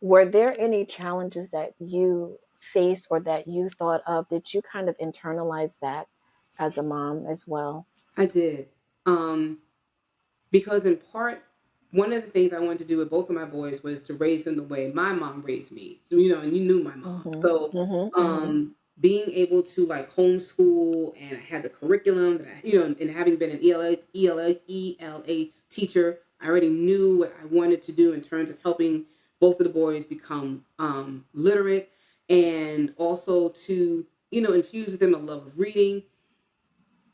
Were there any challenges that you faced or that you thought of? Did you kind of internalize that as a mom as well? I did. Um, because in part, one of the things I wanted to do with both of my boys was to raise them the way my mom raised me. So, and you knew my mom. Mhm. So, Mhm. Mhm. being able to like homeschool, and I had the curriculum that and having been an ELA teacher, I already knew what I wanted to do in terms of helping both of the boys become literate, and also to, infuse with them a love of reading.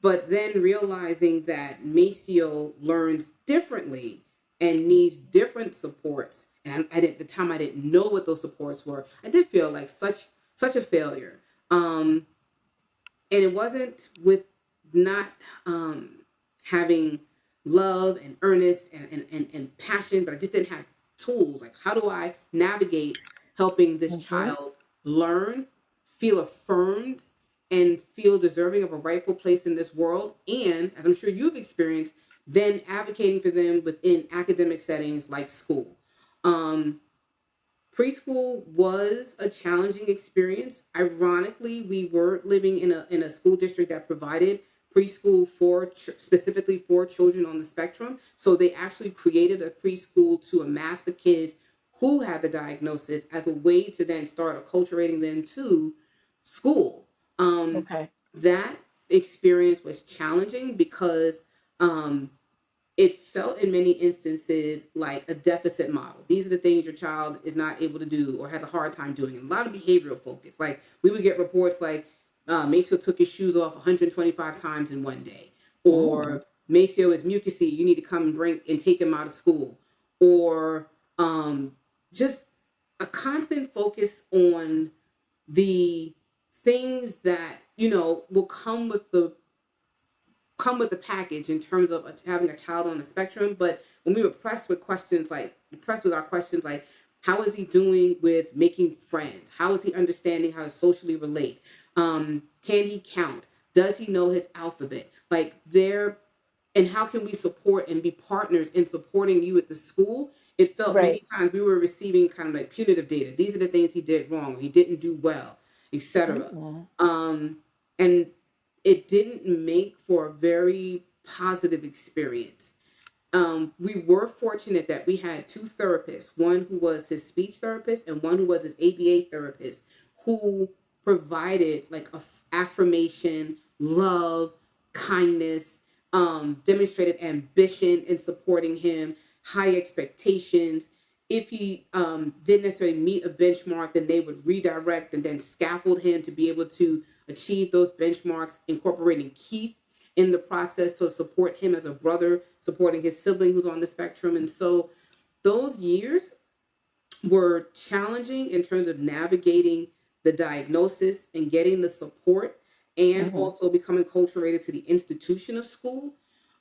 But then realizing that Maceo learns differently and needs different supports, and at the time I didn't know what those supports were. I did feel like such a failure. Um, and it wasn't with not having love and earnest and passion, but I just didn't have tools. Like, how do I navigate helping this Mhm. child learn, feel affirmed, and feel deserving of a rightful place in this world? And as I'm sure you've experienced, then advocating for them within academic settings like school. Um, Preschool was a challenging experience. Ironically, we were living in a school district that provided preschool for specifically for children on the spectrum. So they actually created a preschool to amass the kids who had the diagnosis as a way to then start acculturating them to school. Um, Okay. that experience was challenging because um, it felt in many instances like a deficit model. These are the things your child is not able to do or has a hard time doing. And a lot of behavioral focus. Like, we would get reports like Maceo took his shoes off 125 times in one day, Mm. or Maceo is mucusy. You need to come and bring and take him out of school, or just a constant focus on the things that will come with the package in terms of having a child on the spectrum. But when we were pressed with our questions like, how is he doing with making friends? How is he understanding how to socially relate? Can he count? Does he know his alphabet? Like, and how can we support and be partners in supporting you at the school? It felt many Right. times we were receiving kind of like punitive data. These are the things he did wrong, he didn't do well, etc. Mm. And it didn't make for a very positive experience. We were fortunate that we had two therapists, one who was his speech therapist and one who was his ABA therapist, who provided like affirmation, love, kindness, demonstrated ambition in supporting him, high expectations. If he didn't necessarily meet a benchmark, then they would redirect and then scaffold him to be able to achieve those benchmarks, incorporating Keith in the process to support him as a brother, supporting his sibling who's on the spectrum. And so those years were challenging in terms of navigating the diagnosis and getting the support, and Mhm. also becoming culturated to the institution of school.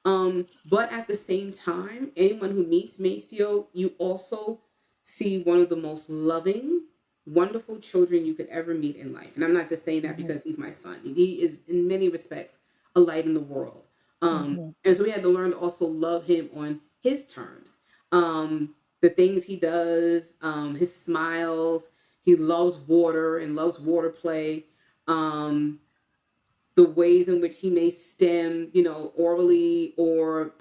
But at the same time, anyone who meets Maceo, you also see one of the most loving, wonderful children you could ever meet in life. And I'm not just saying that Mhm. because he's my son. He is, in many respects, a light in the world. Mhm. And so we had to learn to also love him on his terms. The things he does, his smiles. He loves water and loves water play. Um, the ways in which he may stem, orally or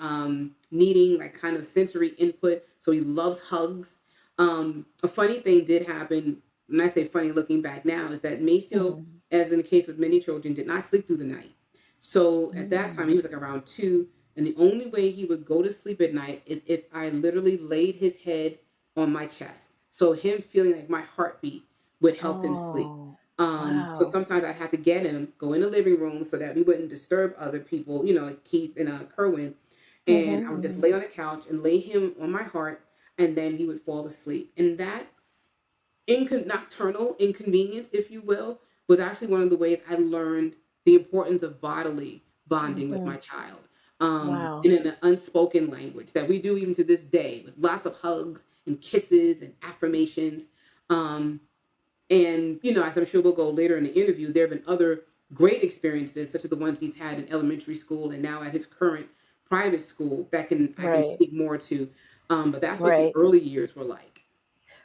needing like kind of sensory input. So he loves hugs. A funny thing did happen, and I say funny looking back now, is that Maceo, Mhm. as in the case with many children, did not sleep through the night. So at that time, he Mm. was like around 2, and the only way he would go to sleep at night is if I literally laid his head on my chest. So him feeling like my heartbeat would help him sleep. Oh, So wow. sometimes I'd have to get him, go in the living room so that we wouldn't disturb other people, like Keith and Kerwin. And I Mhm. would just Mhm. lay on the couch and lay him on my heart, and then he would fall asleep. And that nocturnal inconvenience, if you will, was actually one of the ways I learned the importance of bodily bonding with my Mhm. child, Wow. in an unspoken language that we do even to this day, with lots of hugs and kisses and affirmations. Um, and, as I'm sure we'll go later in the interview, there have been other great experiences, such as the ones he's had in elementary school and now at his current private school, that I can Right. speak more to. But that's what the Right. early years were like.